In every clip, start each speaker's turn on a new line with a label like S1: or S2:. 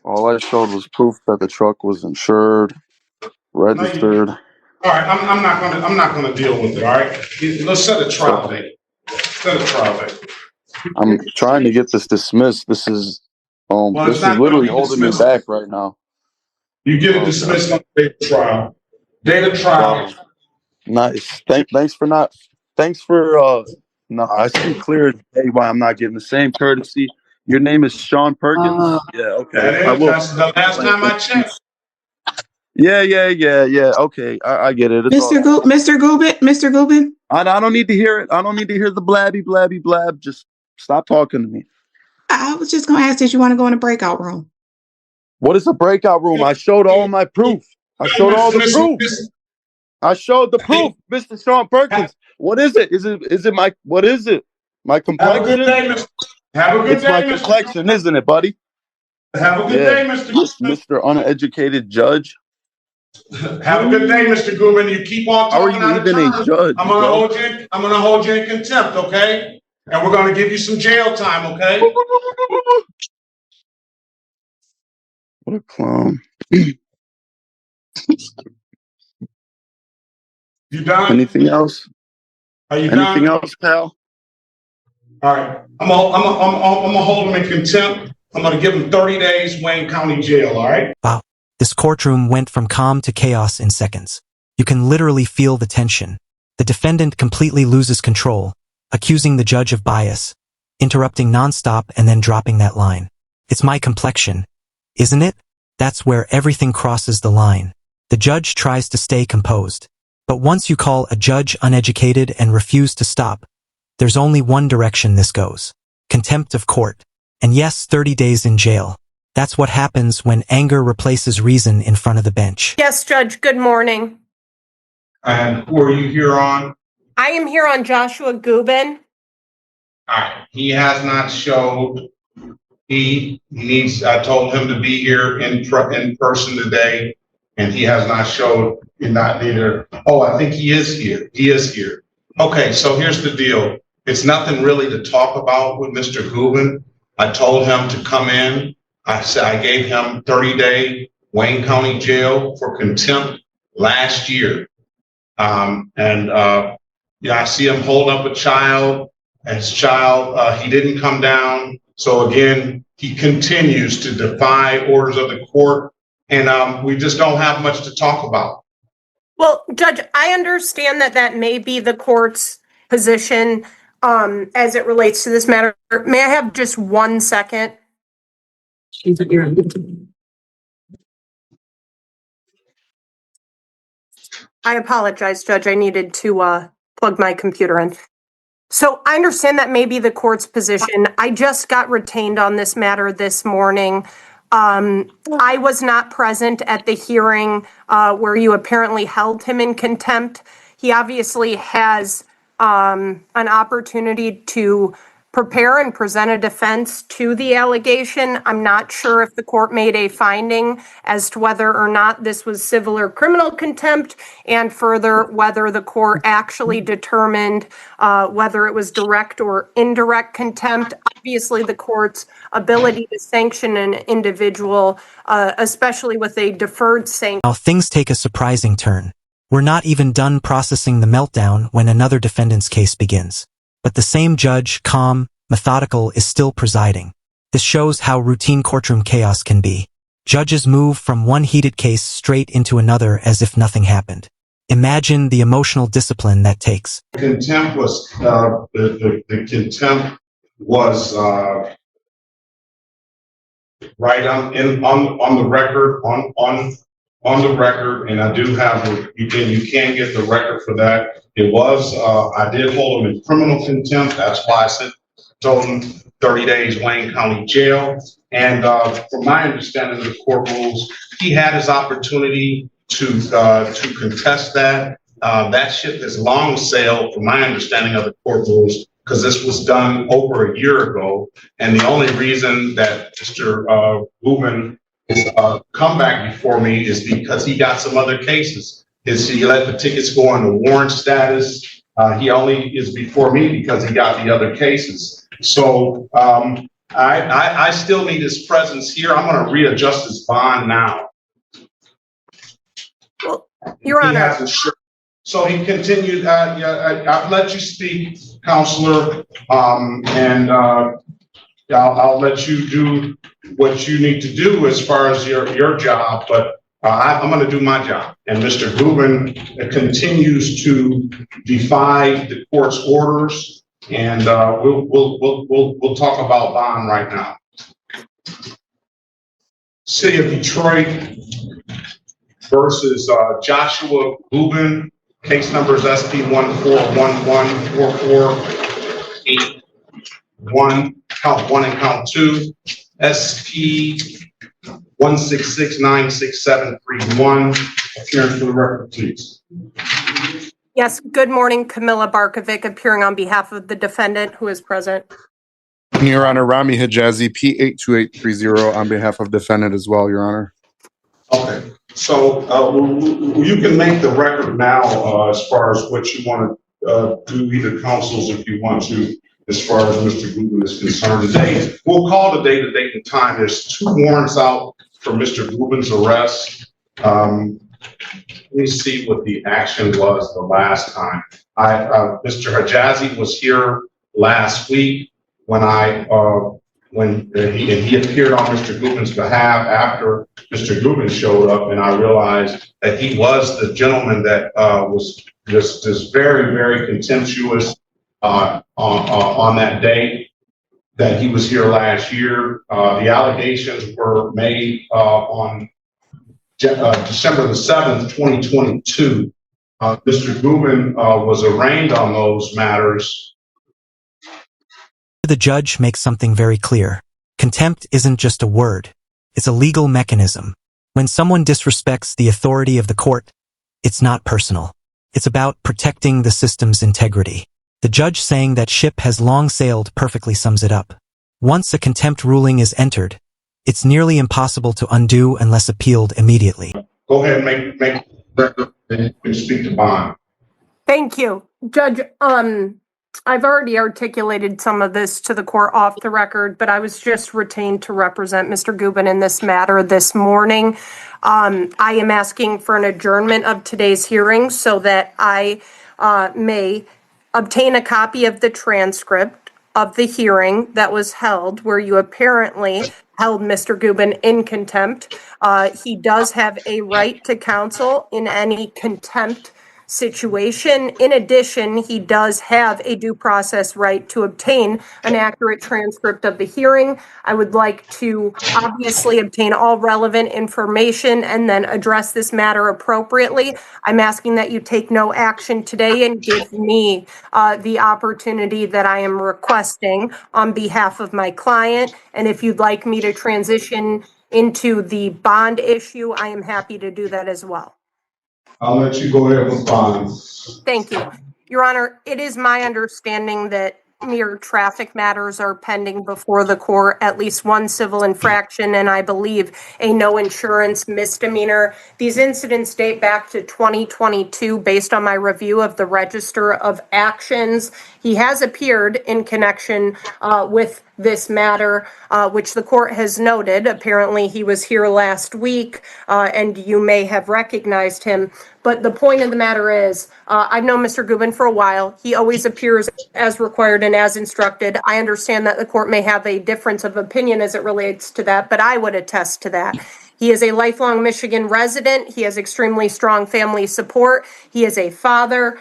S1: All I showed was proof that the truck was insured, registered.
S2: All right, I'm not gonna deal with it. All right, let's set a trial date. Set a trial date.
S1: I'm trying to get this dismissed. This is literally holding me back right now.
S2: You get it dismissed on the date of trial. Date of trial.
S1: Nice. Thanks for. No, I see clear as day why I'm not getting the same courtesy. Your name is Sean Perkins. Yeah. Okay.
S2: That's the last time I checked.
S1: Yeah. Okay, I get it.
S3: Mr. Gubin.
S1: I don't need to hear it. I don't need to hear the blabby blab. Just stop talking to me.
S3: I was just gonna ask, did you want to go in a breakout room?
S1: What is a breakout room? I showed all my proof. I showed all the proof. I showed the proof, Mr. Sean Perkins. What is it? Is it my? What is it? My complexion?
S2: Have a good day, Mr. Have a good
S1: it's
S2: day,
S1: my
S2: Mr.
S1: complexion, isn't it, buddy?
S2: Have a good day,
S1: Mr. Uneducated Judge.
S2: Have a good day, Mr. Gubin. You keep on talking.
S1: How are you even a judge?
S2: I'm gonna hold you in contempt, okay? And we're gonna give you some jail time, okay?
S1: What a clown.
S2: You done?
S1: Anything else?
S2: Are you
S1: Anything
S2: done?
S1: else, pal?
S2: All right. I'm gonna hold him in contempt. I'm gonna give him 30 days Wayne County Jail, all right?
S4: Wow. This courtroom went from calm to chaos in seconds. You can literally feel the tension. The defendant completely loses control, accusing the judge of bias, interrupting nonstop and then dropping that line. It's my complexion, isn't it? That's where everything crosses the line. The judge tries to stay composed. But once you call a judge uneducated and refuse to stop, there's only one direction this goes. Contempt of court. And yes, 30 days in jail. That's what happens when anger replaces reason in front of the bench.
S5: Yes, Judge, good morning.
S2: And who are you here on?
S5: I am here on Joshua Gubin.
S2: All right. He has not showed. He needs. I told him to be here in person today, and he has not showed. Not neither. Oh, I think he is here. He is here. Okay. So here's the deal. It's nothing really to talk about with Mr. Gubin. I told him to come in. I said I gave him 30-day Wayne County Jail for contempt last year. I see him hold up a child. His child, he didn't come down. So again, he continues to defy orders of the court, and we just don't have much to talk about.
S5: Well, Judge, I understand that may be the court's position as it relates to this matter. May I have just 1 second? I apologize, Judge. I needed to plug my computer in. So I understand that may be the court's position. I just got retained on this matter this morning. I was not present at the hearing where you apparently held him in contempt. He obviously has an opportunity to prepare and present a defense to the allegation. I'm not sure if the court made a finding as to whether or not this was civil or criminal contempt, and further, whether the court actually determined whether it was direct or indirect contempt. Obviously, the court's ability to sanction an individual, especially with a deferred sanction.
S4: Now things take a surprising turn. We're not even done processing the meltdown when another defendant's case begins. But the same judge, calm, methodical, is still presiding. This shows how routine courtroom chaos can be. Judges move from one heated case straight into another as if nothing happened. Imagine the emotional discipline that takes.
S2: Contempt was the contempt was right on the record on the record, and I do have you can get the record for that. It was I did hold him in criminal contempt. That's why I told him 30 days Wayne County Jail. And from my understanding of the court rules, he had his opportunity to contest that. That ship has long sailed, from my understanding of the court rules, because this was done over a year ago. And the only reason that Mr. Gubin has come back before me is because he got some other cases. He let the tickets go on the warrant status. He only is before me because he got the other cases. So I still need his presence here. I'm going to readjust his bond now.
S5: Well, Your
S2: He
S5: Honor.
S2: hasn't So he continued, I'll let you speak, Counselor, and I'll let you do what you need to do as far as your job, but I'm going to do my job. And Mr. Gubin continues to defy the court's orders, and we'll talk about bond right now. City of Detroit versus Joshua Gubin. Case numbers SP 14114481, count 1 and count 2. SP 1669671. Appearance for the record, please.
S5: Yes, good morning, Camilla Barkovic, appearing on behalf of the defendant who is present.
S6: Your Honor, Rami Hijazi, P82830, on behalf of defendant as well, Your Honor.
S2: Okay, so you can make the record now as far as what you want to do, either counsels if you want to, as far as Mr. Gubin is concerned. Today, we'll call the date and time. There's 2 warrants out for Mr. Gubin's arrest. Let me see what the action was the last time. Mr. Hijazi was here last week when he appeared on Mr. Gubin's behalf after Mr. Gubin showed up, and I realized that he was the gentleman that was just very, very contemptuous on that day that he was here last year. The allegations were made on December the 7th, 2022. Mr. Gubin was arraigned on those matters.
S4: The judge makes something very clear. Contempt isn't just a word. It's a legal mechanism. When someone disrespects the authority of the court, it's not personal. It's about protecting the system's integrity. The judge saying that ship has long sailed perfectly sums it up. Once a contempt ruling is entered, it's nearly impossible to undo unless appealed immediately.
S2: Go ahead and make record and speak to bond.
S5: Thank you, Judge. I've already articulated some of this to the court off the record, but I was just retained to represent Mr. Gubin in this matter this morning. I am asking for an adjournment of today's hearing so that I may obtain a copy of the transcript of the hearing that was held where you apparently held Mr. Gubin in contempt. He does have a right to counsel in any contempt situation. In addition, he does have a due process right to obtain an accurate transcript of the hearing. I would like to obviously obtain all relevant information and then address this matter appropriately. I'm asking that you take no action today and give me the opportunity that I am requesting on behalf of my client. And if you'd like me to transition into the bond issue, I am happy to do that as well.
S2: I'll let you go ahead with bond.
S5: Thank you. Your Honor, it is my understanding that mere traffic matters are pending before the court, at least one civil infraction, and I believe a no insurance misdemeanor. These incidents date back to 2022 based on my review of the Register of Actions. He has appeared in connection with this matter, which the court has noted. Apparently, he was here last week, and you may have recognized him. But the point of the matter is, I've known Mr. Gubin for a while. He always appears as required and as instructed. I understand that the court may have a difference of opinion as it relates to that, but I would attest to that. He is a lifelong Michigan resident. He has extremely strong family support. He is a father.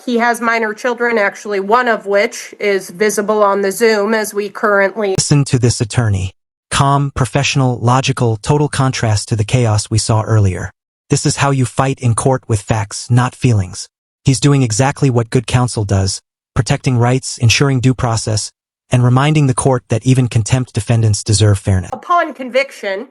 S5: He has minor children, actually, one of which is visible on the Zoom as we currently
S4: Listen to this attorney. Calm, professional, logical, total contrast to the chaos we saw earlier. This is how you fight in court with facts, not feelings. He's doing exactly what good counsel does, protecting rights, ensuring due process, and reminding the court that even contempt defendants deserve fairness.
S5: Upon conviction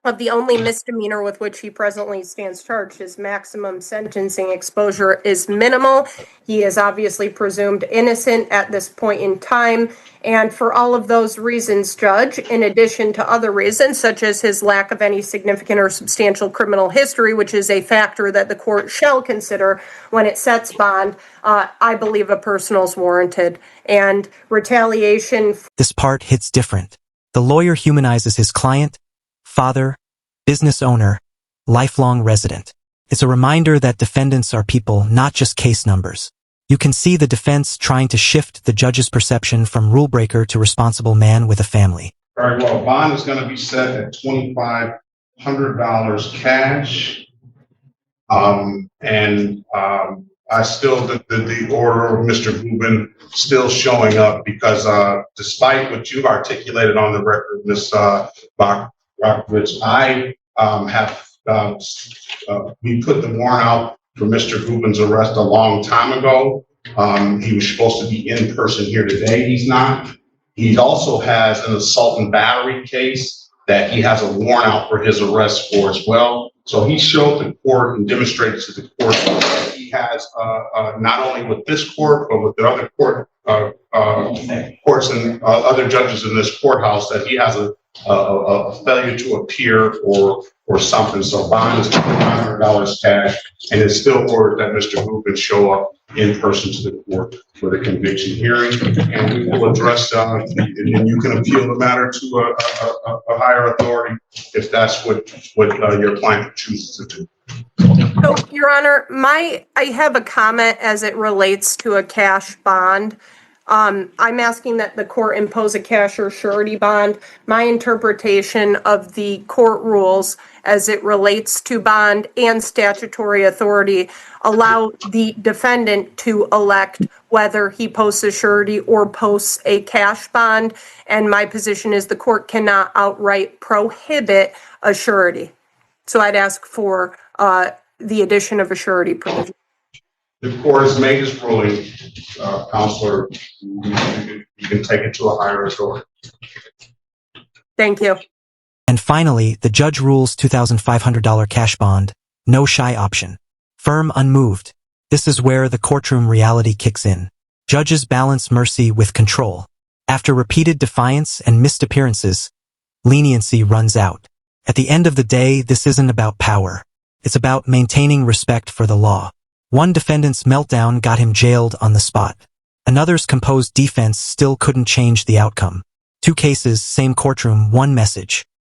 S5: of the only misdemeanor with which he presently stands charged, his maximum sentencing exposure is minimal. He is obviously presumed innocent at this point in time. And for all of those reasons, Judge, in addition to other reasons, such as his lack of any significant or substantial criminal history, which is a factor that the court shall consider when it sets bond, I believe a personal is warranted. And retaliation.
S4: This part hits different. The lawyer humanizes his client, father, business owner, lifelong resident. It's a reminder that defendants are people, not just case numbers. You can see the defense trying to shift the judge's perception from rule breaker to responsible man with a family.
S2: Very well. Bond is going to be set at $2,500 cash. I still, the order of Mr. Gubin still showing up because despite what you've articulated on the record, Ms. Bachowicz, I we put the warrant out for Mr. Gubin's arrest a long time ago. He was supposed to be in person here today. He's not. He also has an assault and battery case that he has a warrant out for his arrest for as well. So he showed the court and demonstrated to the court that he has not only with this court, but with the other courts and other judges in this courthouse that he has a failure to appear or something. So bond is $2,500 cash, and it's still ordered that Mr. Gubin show up in person to the court for the conviction hearing, and we will address and you can appeal the matter to a higher authority if that's what your client chooses to do.
S5: So, Your Honor, I have a comment as it relates to a cash bond. I'm asking that the court impose a cash or surety bond. My interpretation of the court rules as it relates to bond and statutory authority allow the defendant to elect whether he posts a surety or posts a cash bond. And my position is the court cannot outright prohibit a surety. So I'd ask for the addition of a surety provision.
S2: The court has made its ruling, Counselor. You can take it to a higher authority.
S5: Thank you.
S4: And finally, the judge rules $2,500 cash bond, no shy option. Firm, unmoved. This is where the courtroom reality kicks in. Judges balance mercy with control. After repeated defiance and missed appearances, leniency runs out. At the end of the day, this isn't about power. It's about maintaining respect for the law. One defendant's meltdown got him jailed on the spot. Another's composed defense still couldn't change the outcome. Two cases, same courtroom, one message.